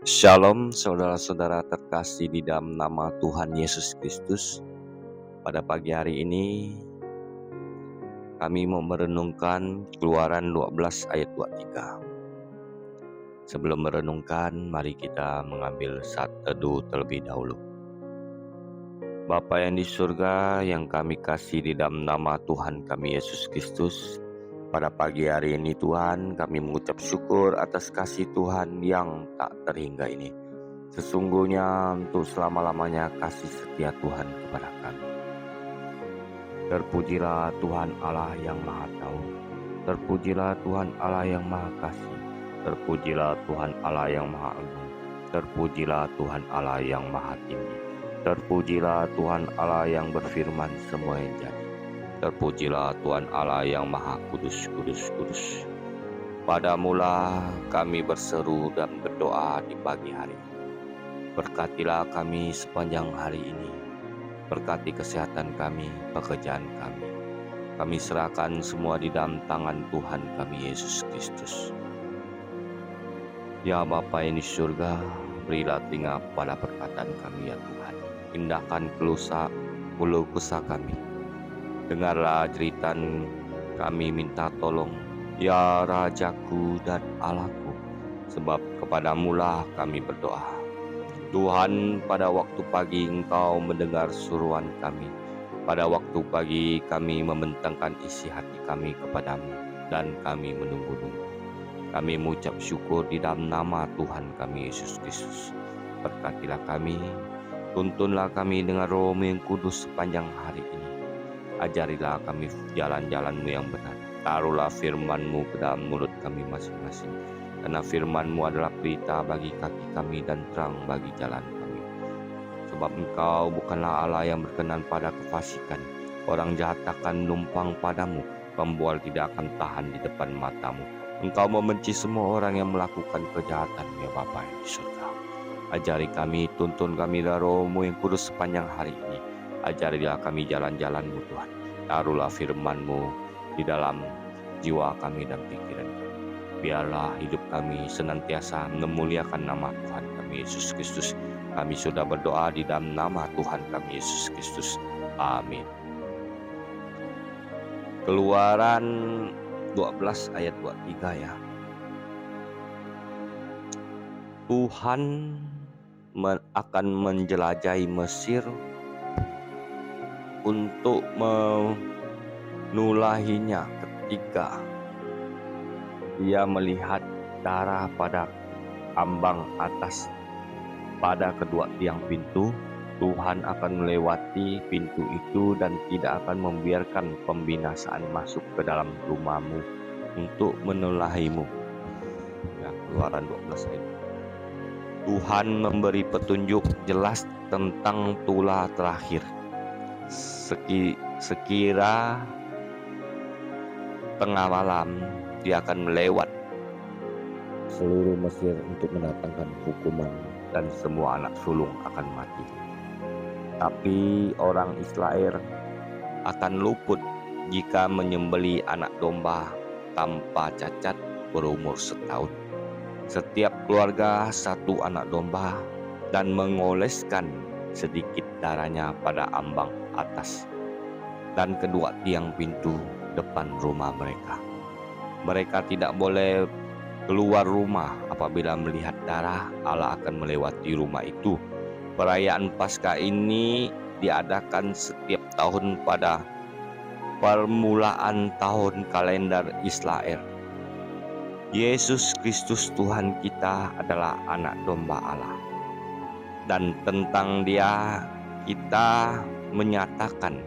Shalom saudara-saudara terkasih di dalam nama Tuhan Yesus Kristus. Pada pagi hari ini kami mau merenungkan Keluaran 12 ayat 23. Sebelum merenungkan, mari kita mengambil saat teduh terlebih dahulu. Bapa yang di surga, yang kami kasih di dalam nama Tuhan kami Yesus Kristus, pada pagi hari ini Tuhan, kami mengucap syukur atas kasih Tuhan yang tak terhingga ini. Sesungguhnya untuk selama-lamanya kasih setia Tuhan kepada kami. Terpujilah Tuhan Allah yang Maha Tahu. Terpujilah Tuhan Allah yang Maha Kasih. Terpujilah Tuhan Allah yang Maha Agung. Terpujilah Tuhan Allah yang Maha Tinggi. Terpujilah Tuhan Allah yang berfirman semua yang jadi. Terpujilah Tuhan Allah yang Maha Kudus, Kudus, Kudus. Padamulah kami berseru dan berdoa di pagi hari. Berkatilah kami sepanjang hari ini. Berkati kesehatan kami, pekerjaan kami. Kami serahkan semua di dalam tangan Tuhan kami Yesus Kristus. Ya Bapa yang di surga, berilah telinga pada perkataan kami ya Tuhan. Indahkan keluh kesah kami. Dengarlah jeritan kami minta tolong, ya Rajaku dan Allahku. Sebab kepadamulah kami berdoa. Tuhan, pada waktu pagi Engkau mendengar suruhan kami. Pada waktu pagi kami membentangkan isi hati kami kepadamu, dan kami menunggu-nunggu. Kami mengucap syukur di dalam nama Tuhan kami Yesus Kristus. Berkatilah kami, tuntunlah kami dengan Roh-Mu yang kudus sepanjang hari ini. Ajarilah kami jalan-jalan-Mu yang benar. Taruhlah firman-Mu ke dalam mulut kami masing-masing. Karena firman-Mu adalah pelita bagi kaki kami dan terang bagi jalan kami. Sebab Engkau bukanlah Allah yang berkenan pada kefasikan. Orang jahat akan numpang padamu. Pembual tidak akan tahan di depan matamu. Engkau membenci semua orang yang melakukan kejahatan, ya Bapa yang di surga. Ajari kami, tuntun kami dari Roh-Mu yang kudus sepanjang hari ini. Ajarilah kami jalan-jalan-Mu Tuhan. Taruhlah firman-Mu di dalam jiwa kami dan pikiran kami. Biarlah hidup kami senantiasa memuliakan nama Tuhan kami Yesus Kristus. Kami sudah berdoa di dalam nama Tuhan kami Yesus Kristus. Amin. Keluaran 12 ayat 23 ya. Tuhan akan menjelajahi Mesir untuk menulahinya ketika dia melihat darah pada ambang atas pada kedua tiang pintu. Tuhan akan melewati pintu itu dan tidak akan membiarkan pembinasaan masuk ke dalam rumahmu untuk menulahimu. Ya, Keluaran 12 ayat. Tuhan memberi petunjuk jelas tentang tulah terakhir. Sekira tengah malam dia akan melewat seluruh Mesir untuk mendatangkan hukuman dan semua anak sulung akan mati. Tapi orang Israel akan luput jika menyembelih anak domba tanpa cacat berumur setahun. Setiap keluarga satu anak domba dan mengoleskan sedikit darahnya pada ambang atas dan kedua tiang pintu depan rumah mereka. Mereka tidak boleh keluar rumah apabila melihat darah. Allah akan melewati rumah itu. Perayaan Paskah ini diadakan setiap tahun pada permulaan tahun kalender Israel. Yesus Kristus Tuhan kita adalah anak domba Allah. Dan tentang Dia kita menyatakan,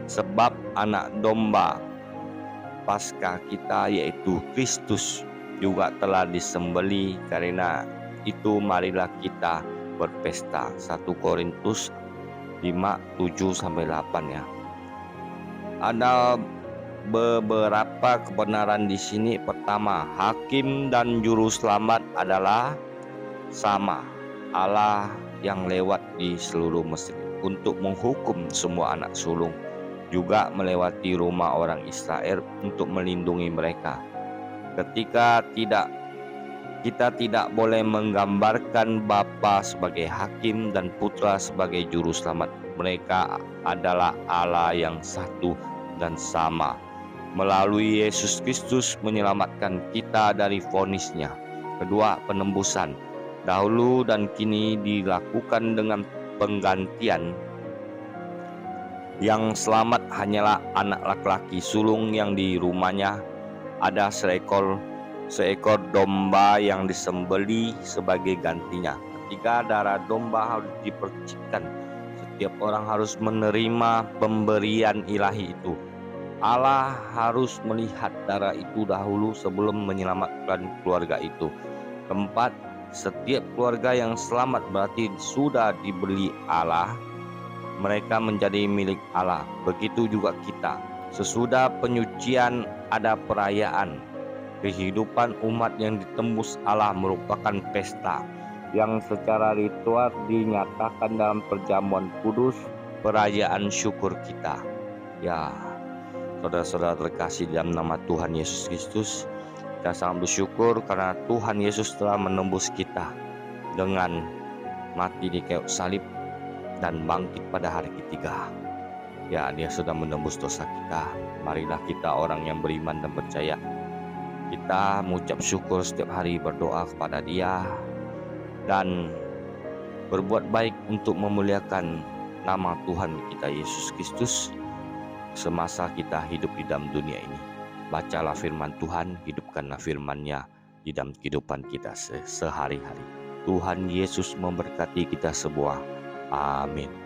sebab anak domba Paskah kita yaitu Kristus juga telah disembelih, karena itu marilah kita berpesta. 1 Korintus 5:7-8 ya. Ada beberapa kebenaran di sini. Pertama, hakim dan juru selamat adalah sama. Allah yang lewat di seluruh Mesir untuk menghukum semua anak sulung, juga melewati rumah orang Israel untuk melindungi mereka. Ketika Kita tidak boleh menggambarkan Bapa sebagai hakim dan Putra sebagai juru selamat. Mereka adalah Allah yang satu dan sama. Melalui Yesus Kristus menyelamatkan kita dari vonisnya. Kedua, penembusan. Dahulu dan kini dilakukan dengan penggantian. Yang selamat hanyalah anak laki-laki sulung yang di rumahnya ada seekor domba yang disembeli sebagai gantinya. Ketiga, darah domba harus dipercikkan. Setiap orang harus menerima pemberian ilahi itu. Allah harus melihat darah itu dahulu sebelum menyelamatkan keluarga itu. Keempat, setiap keluarga yang selamat berarti sudah dibeli Allah. Mereka menjadi milik Allah. Begitu juga kita. Sesudah penyucian ada perayaan. Kehidupan umat yang ditembus Allah merupakan pesta yang secara ritual dinyatakan dalam perjamuan kudus, perayaan syukur kita. Ya, saudara-saudara terkasih dalam nama Tuhan Yesus Kristus, kita sangat bersyukur karena Tuhan Yesus telah menembus kita dengan mati di kayu salib dan bangkit pada hari ketiga. Ya, Dia sudah menembus dosa kita. Marilah kita orang yang beriman dan percaya, kita mengucap syukur setiap hari, berdoa kepada Dia dan berbuat baik untuk memuliakan nama Tuhan kita Yesus Kristus semasa kita hidup di dalam dunia ini. Bacalah firman Tuhan, hidupkanlah firman-Nya di dalam kehidupan kita sehari-hari. Tuhan Yesus memberkati kita semua. Amin.